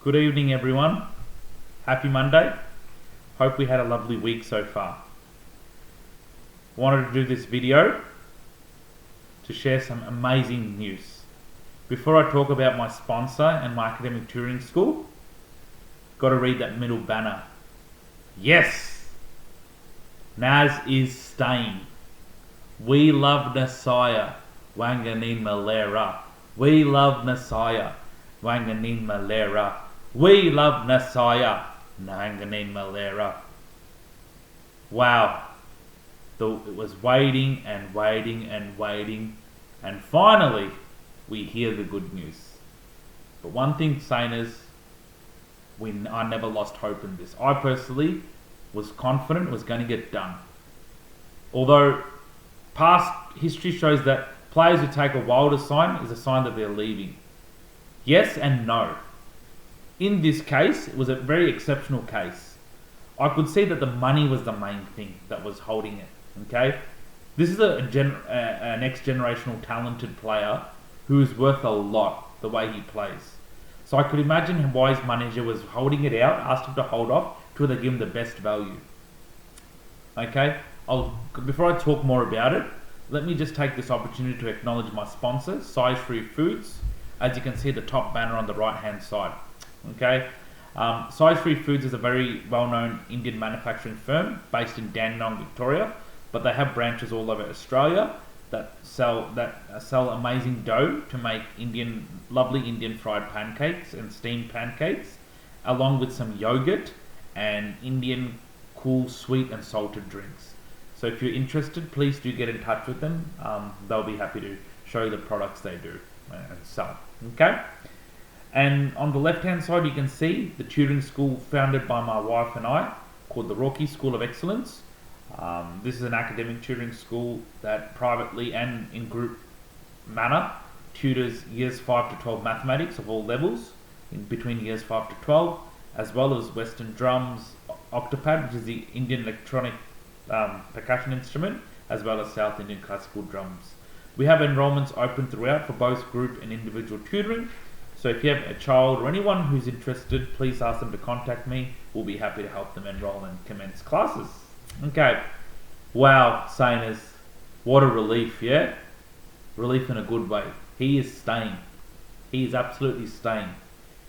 Good evening, everyone. Happy Monday. Hope we had a lovely week so far. Wanted to do this video to share some amazing news. Before I talk about my sponsor and my academic tutoring school, got to read that middle banner. Yes! NAS is staying. We love Nasaya, Wanganin Malera. We love Nasaya, Wanganin Malera. We love Nasaya, Wanganin Malera. Wow. It was waiting and waiting and waiting, and finally we hear the good news. But one thing saying is, I never lost hope in this. I personally was confident it was going to get done. Although past history shows that players who take a while to sign is a sign that they're leaving. Yes and no. In this case, it was a very exceptional case. I could see that the money was the main thing that was holding it. Okay, this is a next generational talented player who is worth a lot the way he plays. So I could imagine why his manager was holding it out, asked him to hold off till they give him the best value. Okay, before I talk more about it, let me just take this opportunity to acknowledge my sponsor, Size Free Foods. As you can see, the top banner on the right hand side. Okay, Size Free Foods is a very well-known Indian manufacturing firm based in Dandenong, Victoria, but they have branches all over Australia that sell amazing dough to make lovely Indian fried pancakes and steamed pancakes, along with some yogurt and Indian cool sweet and salted drinks. So if you're interested, please do get in touch with them. They'll be happy to show you the products they do and sell. Okay. And on the left hand side, you can see the tutoring school founded by my wife and I, called the Rocky School of Excellence. This is an academic tutoring school that privately and in group manner tutors years 5 to 12 mathematics of all levels in between years 5 to 12, as well as Western drums, octopad, which is the Indian electronic percussion instrument, as well as South Indian classical drums. We have enrollments open throughout for both group and individual tutoring. So if you have a child or anyone who's interested, please ask them to contact me. We'll be happy to help them enroll and commence classes. Okay. Wow, Sainers. What a relief, yeah? Relief in a good way. He is staying. He is absolutely staying.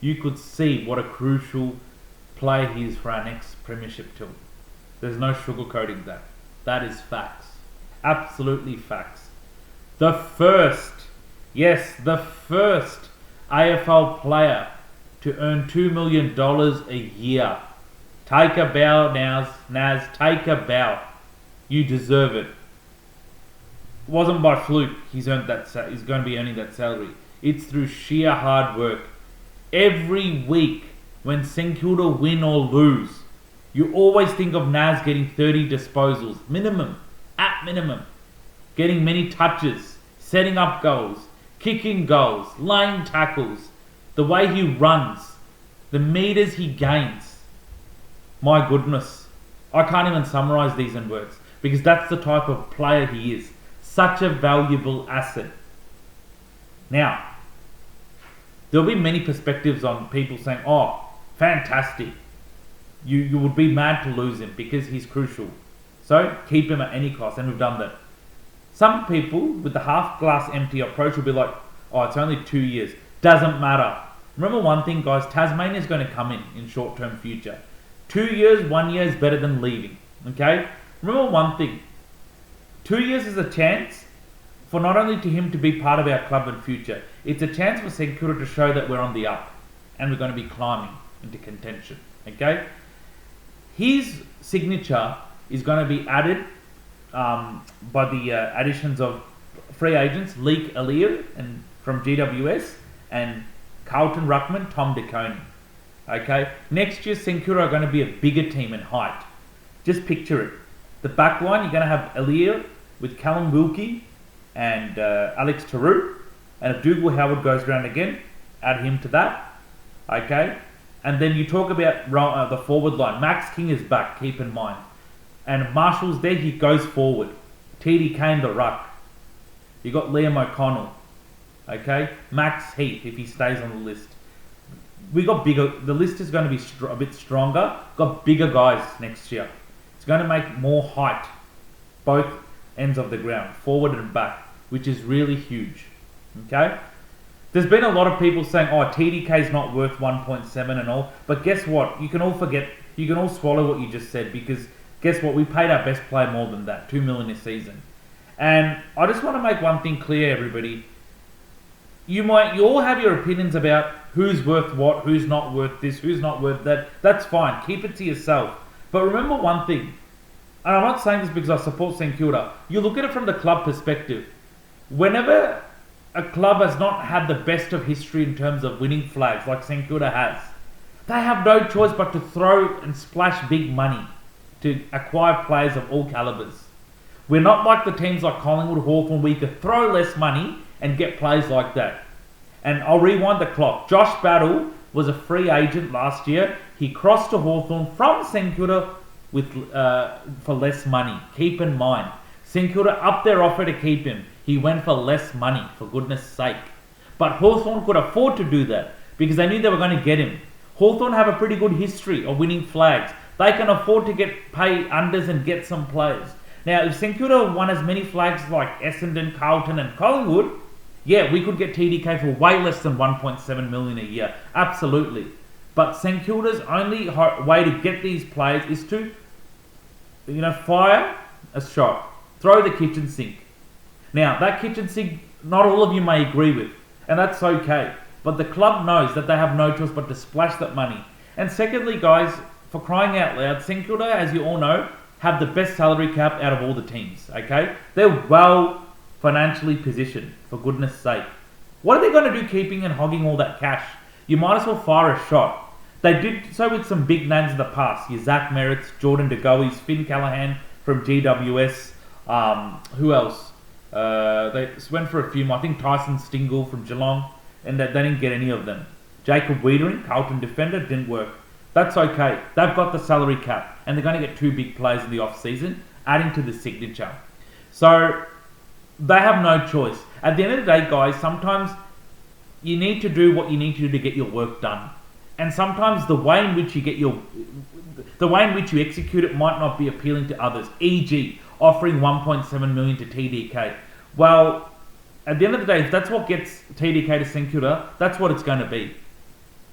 You could see what a crucial player he is for our next premiership tilt. There's no sugarcoating that. That is facts. Absolutely facts. The first AFL player to earn $2 million a year. Take a bow, Nas, take a bow. You deserve it. It wasn't by fluke he's earned that. He's going to be earning that salary. It's through sheer hard work. Every week when St Kilda win or lose, you always think of Nas getting 30 disposals, at minimum. Getting many touches, setting up goals, kicking goals, laying tackles, the way he runs, the meters he gains. My goodness, I can't even summarize these in words because that's the type of player he is. Such a valuable asset. Now, there'll be many perspectives on people saying, oh, fantastic. You would be mad to lose him because he's crucial. So keep him at any cost, and we've done that. Some people with the half glass empty approach will be like, oh, it's only 2 years. Doesn't matter. Remember one thing, guys, Tasmania is going to come in short-term future. 2 years, 1 year is better than leaving. Okay? Remember one thing. 2 years is a chance for not only to him to be part of our club in future, it's a chance for St Kilda to show that we're on the up and we're going to be climbing into contention. Okay? His signature is going to be added by the additions of free agents Leek Aliir and from GWS and Carlton Ruckman, Tom DeConey. Okay, next year St Kilda are going to be a bigger team in height. Just picture it. The back line, you're going to have Aliir with Callum Wilkie and Alex Taru, and if Dougal Howard goes around again, add him to that. Okay, and then you talk about the forward line. Max King is back, keep in mind. And Marshall's there, he goes forward. TD Kane, the ruck. You got Liam O'Connell. Okay, Max Heath, if he stays on the list. we got bigger. The list is going to be a bit stronger. Got bigger guys next year. It's going to make more height, both ends of the ground, forward and back, which is really huge. Okay. There's been a lot of people saying, "Oh, TDK is not worth 1.7 and all," but guess what? You can all forget. You can all swallow what you just said, because guess what? We paid our best player more than that, 2 million a season. And I just want to make one thing clear, everybody. You all have your opinions about who's worth what, who's not worth this, who's not worth that. That's fine. Keep it to yourself. But remember one thing, and I'm not saying this because I support St Kilda. You look at it from the club perspective. Whenever a club has not had the best of history in terms of winning flags like St Kilda has, they have no choice but to throw and splash big money to acquire players of all calibers. We're not like the teams like Collingwood, Hawthorn, where you could throw less money and get players like that. And I'll rewind the clock. Josh Battle was a free agent last year. He crossed to Hawthorn from St Kilda with for less money. Keep in mind, St Kilda upped their offer to keep him. He went for less money, for goodness sake. But Hawthorn could afford to do that because they knew they were going to get him. Hawthorn have a pretty good history of winning flags. They can afford to pay unders and get some players. Now, if St Kilda won as many flags like Essendon, Carlton and Collingwood, yeah, we could get TDK for way less than 1.7 million a year. Absolutely. But St Kilda's only way to get these players is to, fire a shot. Throw the kitchen sink. Now, that kitchen sink, not all of you may agree with, and that's okay. But the club knows that they have no choice but to splash that money. And secondly, guys, for crying out loud, St Kilda, as you all know, have the best salary cap out of all the teams, okay? They're well financially positioned, for goodness sake. What are they going to do keeping and hogging all that cash? You might as well fire a shot. They did so with some big names in the past. Your Zach Merritts, Jordan De Goey's, Finn Callahan from GWS. Who else? They went for a few more. I think Tyson Stingle from Geelong, and they didn't get any of them. Jacob Wiedering, Carlton defender, didn't work. That's okay. They've got the salary cap, and they're going to get 2 big players in the off-season, adding to the signature. So they have no choice. At the end of the day, guys, sometimes you need to do what you need to do to get your work done. And sometimes the way in which you execute it might not be appealing to others. E.g., offering 1.7 million to TDK. Well, at the end of the day, if that's what gets TDK to St Kilda, that's what it's going to be.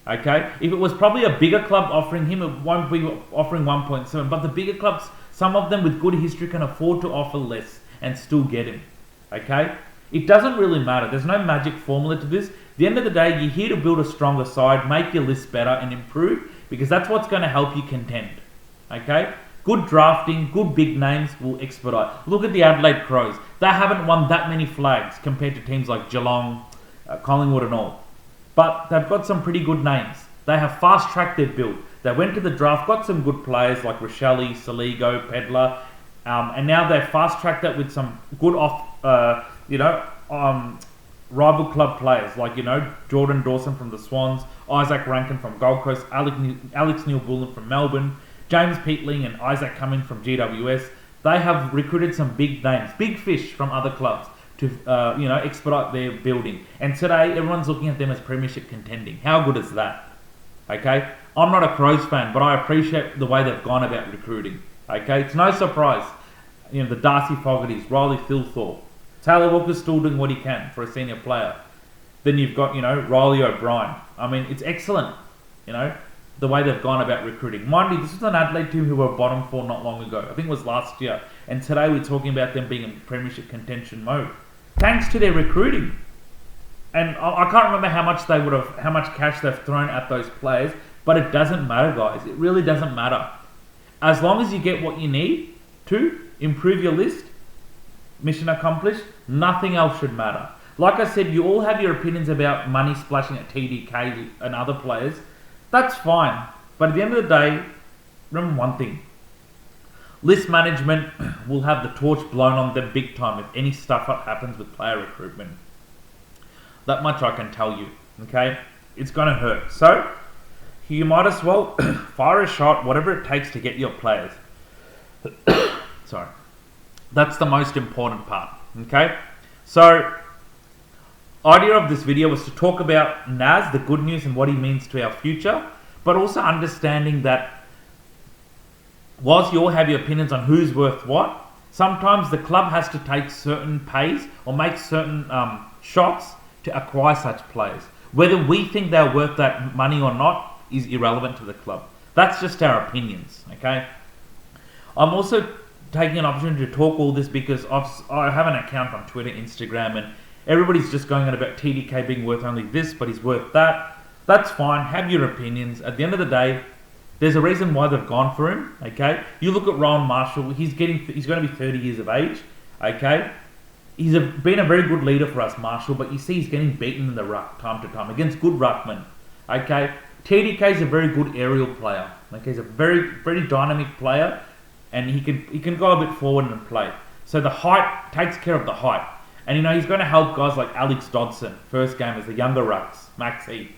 Okay? If it was probably a bigger club offering him, it won't be offering 1.7. But the bigger clubs, some of them with good history, can afford to offer less and still get him. Okay? It doesn't really matter. There's no magic formula to this. At the end of the day, you're here to build a stronger side, make your list better and improve, because that's what's going to help you contend. Okay? Good drafting, good big names will expedite. Look at the Adelaide Crows. They haven't won that many flags compared to teams like Geelong, Collingwood and all. But they've got some pretty good names. They have fast-tracked their build. They went to the draft, got some good players like Rochelle, Saligo, Pedler, and now they've fast-tracked that with some good rival club players like, Jordan Dawson from the Swans, Isaac Rankin from Gold Coast, Alex Neil-Bullen from Melbourne, James Peatling and Isaac Cumming from GWS. They have recruited some big names, big fish from other clubs to, expedite their building. And today, everyone's looking at them as premiership contending. How good is that? Okay? I'm not a Crows fan, but I appreciate the way they've gone about recruiting. Okay? It's no surprise. The Darcy Fogartys, Riley Thilthorpe. Taylor Walker's still doing what he can for a senior player. Then you've got, Riley O'Brien. I mean, it's excellent, the way they've gone about recruiting. Mind you, this was an Adelaide team who were bottom 4 not long ago. I think it was last year. And today we're talking about them being in premiership contention mode. Thanks to their recruiting. And I can't remember how much cash they've thrown at those players, but it doesn't matter, guys. It really doesn't matter. As long as you get what you need to improve your list, mission accomplished, nothing else should matter. Like I said, you all have your opinions about money splashing at TDK and other players. That's fine. But at the end of the day, remember one thing. List management will have the torch blown on them big time if any stuff up happens with player recruitment. That much I can tell you. Okay? It's going to hurt. So, you might as well fire a shot, whatever it takes to get your players. Sorry. That's the most important part. Okay? So, idea of this video was to talk about NAS, the good news and what he means to our future, but also understanding that whilst you all have your opinions on who's worth what, sometimes the club has to take certain pays or make certain shots to acquire such players. Whether we think they're worth that money or not is irrelevant to the club. That's just our opinions, okay? I'm also taking an opportunity to talk all this because I have an account on Twitter, Instagram, and everybody's just going on about TDK being worth only this, but he's worth that. That's fine. Have your opinions. At the end of the day, there's a reason why they've gone for him, okay? You look at Rowan Marshall. He's going to be 30 years of age, okay? He's been a very good leader for us, Marshall, but you see he's getting beaten in the ruck time to time against good ruckmen, okay? TDK is a very good aerial player, okay? He's a very, very dynamic player, and he can go a bit forward and play. So the height takes care of the height. And he's going to help guys like Alex Dodson, first game as the younger rucks, Max Heath.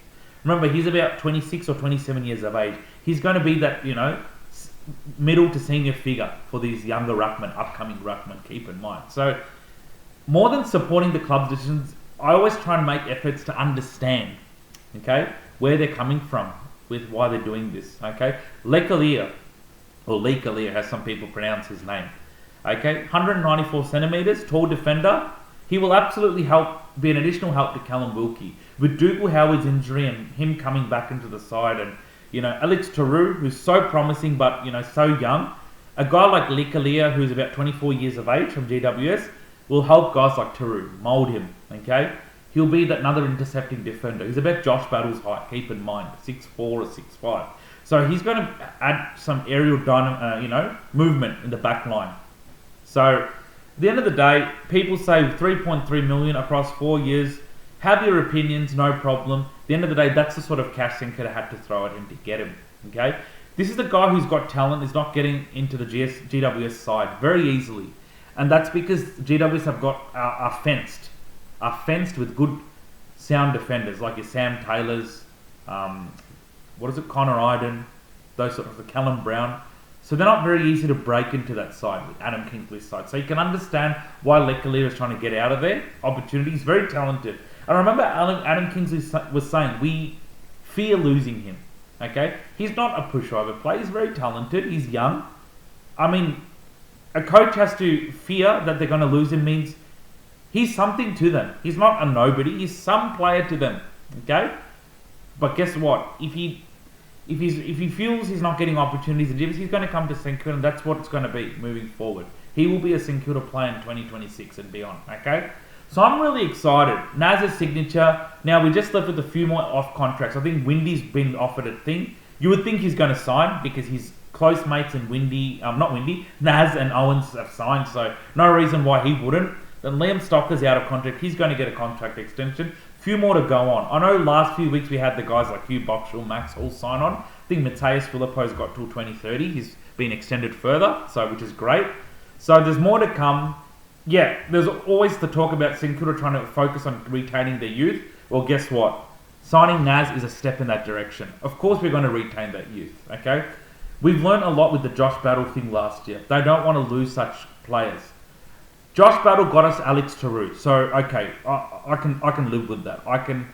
Remember, he's about 26 or 27 years of age. He's going to be that, middle to senior figure for these younger ruckmen, upcoming ruckmen, keep in mind. So, more than supporting the club's decisions, I always try and make efforts to understand, okay, where they're coming from with why they're doing this, okay? Lecalier, or Lecalier, as some people pronounce his name, okay? 194 centimetres, tall defender. He will absolutely be an additional help to Callum Wilkie. With Dougal Howard's injury and him coming back into the side, and Alex Taru, who's so promising but so young, a guy like Lecalier, who's about 24 years of age from GWS, will help guys like Taru, mould him. Okay, he'll be that another intercepting defender. He's about Josh Battle's height. Keep in mind, 6'4" or 6'5". So he's going to add some aerial movement in the back line. So at the end of the day, people say 3.3 million across 4 years. Have your opinions, no problem. At the end of the day, that's the sort of cash Sinclair had to throw at him to get him. Okay, this is the guy who's got talent, is not getting into the GWS side very easily, and that's because GWS have got are fenced with good sound defenders like your Sam Taylors, Connor Iden, those sort of the Callum Brown. So they're not very easy to break into that side, with Adam Kingsley's side. So you can understand why Lecalier is trying to get out of there. Opportunities, very talented. And I remember Adam Kingsley was saying, we fear losing him. Okay? He's not a pushover player. He's very talented. He's young. I mean, a coach has to fear that they're going to lose him means he's something to them. He's not a nobody. He's some player to them. Okay? But guess what? If he feels he's not getting opportunities, he's going to come to St Kilda, and that's what it's going to be moving forward. He will be a St Kilda player in 2026 and beyond. Okay? So I'm really excited. Naz's signature. Now, we just left with a few more off contracts. I think Windy's been offered a thing. You would think he's going to sign because his close mates and Naz and Owens have signed, so no reason why he wouldn't. Then Liam Stocker's out of contract. He's going to get a contract extension. Few more to go on. I know last few weeks we had the guys like Hugh Boxall, Max all sign on. I think Mateus Filippo's got till 2030. He's been extended further, which is great. So there's more to come. Yeah, there's always the talk about St Kilda trying to focus on retaining their youth. Well, guess what? Signing Naz is a step in that direction. Of course we're going to retain that youth, okay? We've learned a lot with the Josh Battle thing last year. They don't want to lose such players. Josh Battle got us Alex Taru, so okay, I can live with that. I can,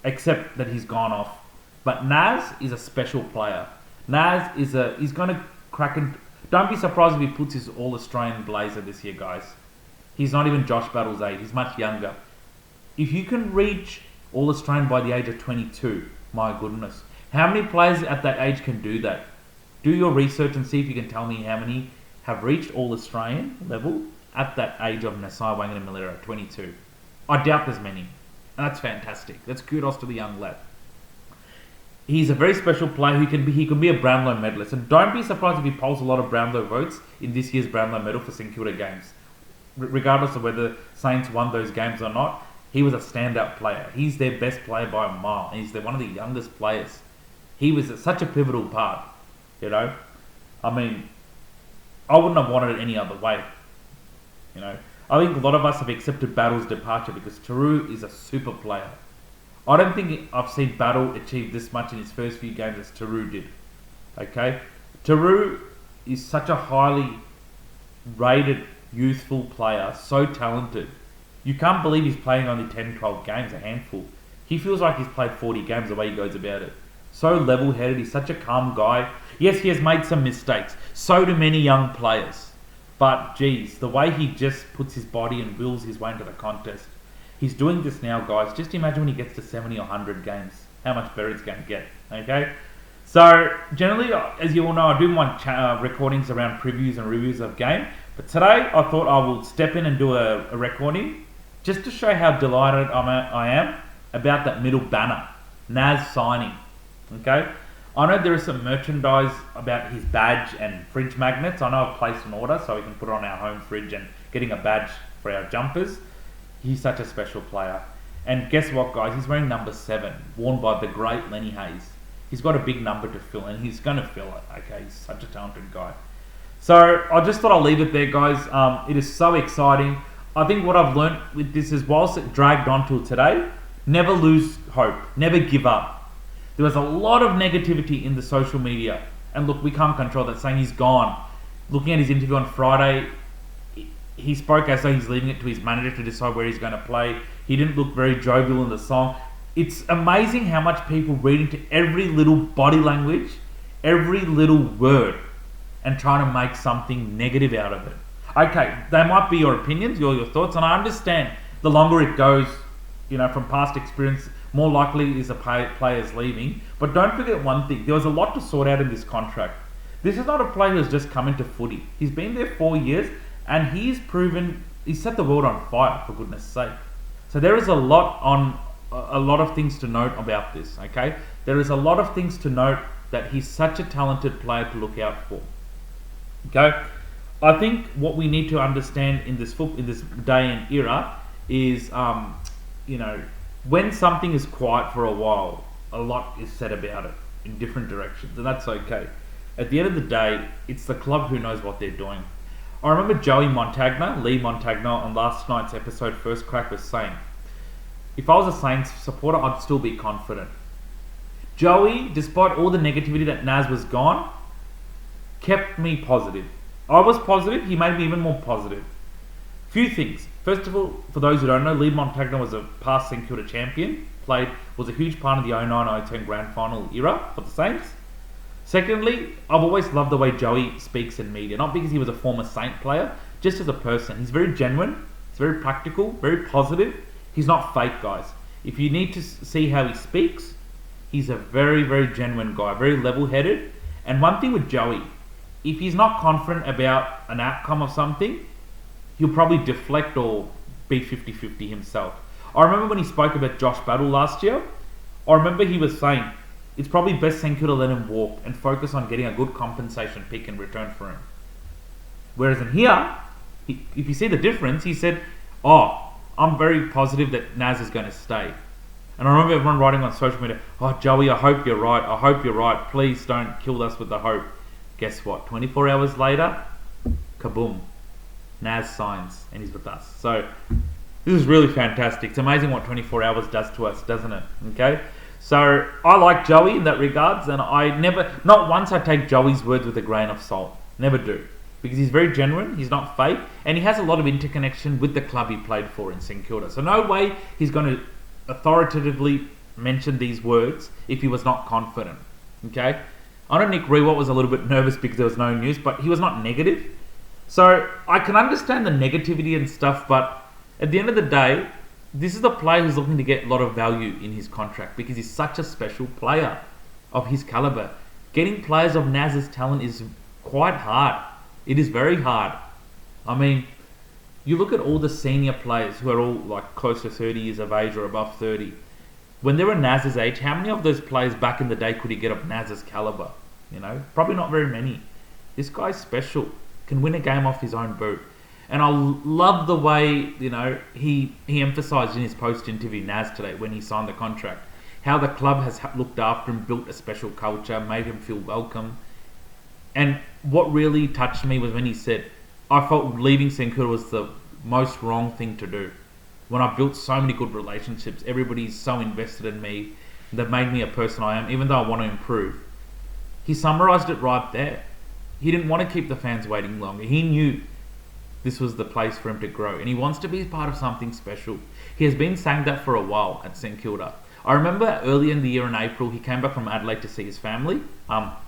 accept that he's gone off. But Naz is a special player. Naz he's going to crack in. Don't be surprised if he puts his All-Australian blazer this year, guys. He's not even Josh Battle's age. He's much younger. If you can reach All-Australian by the age of 22, my goodness. How many players at that age can do that? Do your research and see if you can tell me how many have reached All-Australian level at that age of Nasai, Wangan and Malera at 22. I doubt there's many. And that's fantastic. That's kudos to the young lad. He's a very special player he can be a Brownlow medalist. And don't be surprised if he polls a lot of Brownlow votes in this year's Brownlow medal for St Kilda games. Regardless of whether Saints won those games or not, he was a standout player. He's their best player by a mile. And he's one of the youngest players. He was such a pivotal part. I mean, I wouldn't have wanted it any other way. I think a lot of us have accepted Battle's departure because Taru is a super player. I don't think I've seen Battle achieve this much in his first few games as Taru did. Okay? Taru is such a highly rated, youthful player, so talented. You can't believe he's playing only 10, 12 games, a handful. He feels like he's played 40 games the way he goes about it. So level-headed, he's such a calm guy. Yes, he has made some mistakes. So do many young players. But, geez, the way he just puts his body and wills his way into the contest. He's doing this now, guys. Just imagine when he gets to 70 or 100 games. How much better it's going to get, okay? So, generally, as you all know, I do my recordings around previews and reviews of game. But today, I thought I will step in and do a recording just to show how delighted I am about that middle banner, NAS signing, okay? I know there is some merchandise about his badge and fridge magnets. I know I've placed an order so we can put it on our home fridge and getting a badge for our jumpers. He's such a special player. And guess what, guys? He's wearing number 7, worn by the great Lenny Hayes. He's got a big number to fill, and he's going to fill it, okay? He's such a talented guy. So I just thought I'll leave it there, guys. It is so exciting. I think what I've learned with this is, whilst it dragged on till today, never lose hope. Never give up. There was a lot of negativity in the social media. And look, we can't control that, saying he's gone. Looking at his interview on Friday, he spoke as though he's leaving it to his manager to decide where he's going to play. He didn't look very jovial in the song. It's amazing how much people read into every little body language, every little word, and trying to make something negative out of it. Okay, they might be your opinions, your thoughts, and I understand the longer it goes, from past experience, more likely is a player's leaving. But don't forget one thing, there was a lot to sort out in this contract. This is not a player who's just come into footy. He's been there 4 years, and he's set the world on fire, for goodness sake. So there is a lot of things to note about this, okay? There is a lot of things to note that he's such a talented player to look out for. Okay? I think what we need to understand in this day and era is, when something is quiet for a while, a lot is said about it in different directions, and that's okay. At the end of the day, it's the club who knows what they're doing. I remember Lee Montagna, on last night's episode, First Crack, was saying, if I was a Saints supporter, I'd still be confident. Joey, despite all the negativity that NAS was gone, kept me positive. I was positive, he made me even more positive. Few things. First of all, for those who don't know, Lee Montagna was a past St Kilda champion, was a huge part of the 09-010 grand final era for the Saints. Secondly, I've always loved the way Joey speaks in media, not because he was a former Saint player, just as a person. He's very genuine, he's very practical, very positive. He's not fake, guys. If you need to see how he speaks, he's a very, very genuine guy, very level-headed. And one thing with Joey, if he's not confident about an outcome of something, he'll probably deflect or be 50-50 himself. I remember when he spoke about Josh Battle last year, I remember he was saying, it's probably best St Kilda let him walk and focus on getting a good compensation pick in return for him. Whereas in here, if you see the difference, he said, I'm very positive that NAS is going to stay. And I remember everyone writing on social media, Joey, I hope you're right. Please don't kill us with the hope. Guess what? 24 hours later, kaboom. NAS signs and he's with us. So this is really fantastic. It's amazing what 24 hours does to us, doesn't it? Okay. So I like Joey in that regards, and not once I take Joey's words with a grain of salt. Never do. Because he's very genuine, he's not fake, and he has a lot of interconnection with the club he played for in St Kilda. So no way he's going to authoritatively mention these words if he was not confident. Okay? I know Nick Rewalt was a little bit nervous because there was no news, but he was not negative. So I can understand the negativity and stuff, but at the end of the day, this is the player who's looking to get a lot of value in his contract because he's such a special player of his caliber. Getting players of NAS's talent is quite hard. It is very hard. I mean, you look at all the senior players who are all like close to 30 years of age or above 30. When they were NAS's age, how many of those players back in the day could he get of NAS's caliber? Probably not very many. This guy's special. Can win a game off his own boot. And I love the way, he emphasised in his post-interview NAS today when he signed the contract, how the club has looked after him, built a special culture, made him feel welcome. And what really touched me was when he said, I felt leaving St Kilda was the most wrong thing to do. When I built so many good relationships, everybody's so invested in me, that made me a person I am, even though I want to improve. He summarised it right there. He didn't want to keep the fans waiting longer. He knew this was the place for him to grow, and he wants to be part of something special. He has been saying that for a while at St Kilda. I remember earlier in the year in April, he came back from Adelaide to see his family.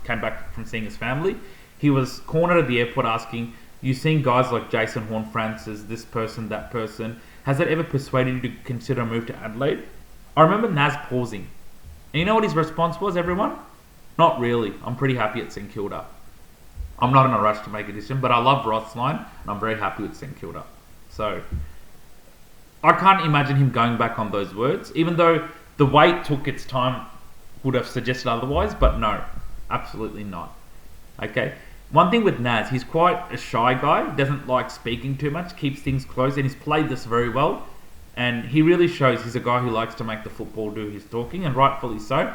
Came back from seeing his family. He was cornered at the airport asking, "You've seen guys like Jason Horne-Francis, this person, that person. Has that ever persuaded you to consider a move to Adelaide?" I remember NAS pausing. And you know what his response was, everyone? "Not really. I'm pretty happy at St Kilda. I'm not in a rush to make a decision, but I love Rothline, and I'm very happy with St Kilda." So, I can't imagine him going back on those words, even though the wait took its time would have suggested otherwise, but no, absolutely not. Okay? One thing with NAS, he's quite a shy guy, doesn't like speaking too much, keeps things close, and he's played this very well. And he really shows he's a guy who likes to make the football do his talking, and rightfully so.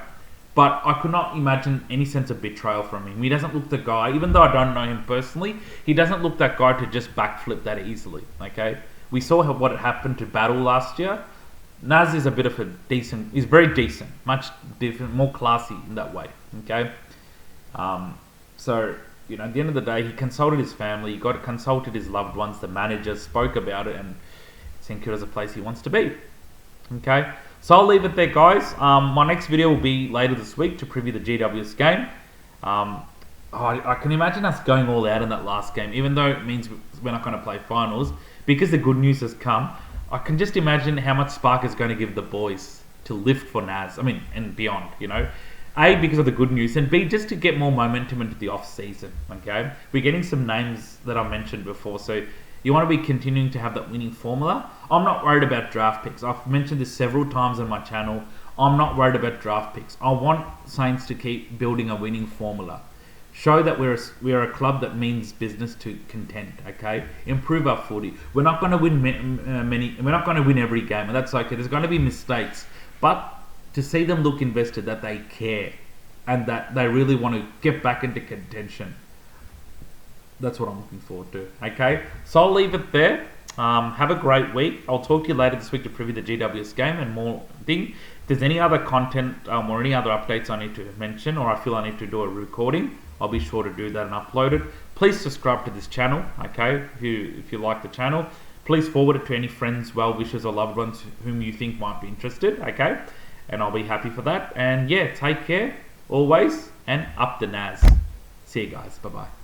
But I could not imagine any sense of betrayal from him. He doesn't look the guy, even though I don't know him personally, he doesn't look that guy to just backflip that easily. Okay? We saw what had happened to Battle last year. NAS is a bit of a decent, he's very decent, much different, more classy in that way. Okay? So, you know, at the end of the day, he consulted his family, consulted his loved ones, the managers, spoke about it, and St Kilda's a place he wants to be. Okay? So I'll leave it there, guys. My next video will be later this week to preview the GWS game. I can imagine us going all out in that last game, even though it means we're not going to play finals. Because the good news has come, I can just imagine how much spark is going to give the boys to lift for NAS. I mean, and beyond, you know. A, because of the good news, and B, just to get more momentum into the off-season, okay? We're getting some names that I mentioned before, so you want to be continuing to have that winning formula. I'm not worried about draft picks. I've mentioned this several times on my channel. I'm not worried about draft picks. I want Saints to keep building a winning formula. Show that we're a club that means business to contend, okay? Improve our footy. We're not going to win we're not going to win every game, and that's okay. There's going to be mistakes, but to see them look invested, that they care, and that they really want to get back into contention. That's what I'm looking forward to, okay? So I'll leave it there. Have a great week. I'll talk to you later this week to preview the GWS game and more thing. If there's any other content or any other updates I need to mention, or I feel I need to do a recording, I'll be sure to do that and upload it. Please subscribe to this channel, okay? If you like the channel, please forward it to any friends, well-wishers, or loved ones whom you think might be interested, okay? And I'll be happy for that. And yeah, take care always, and up the NAS. See you guys. Bye-bye.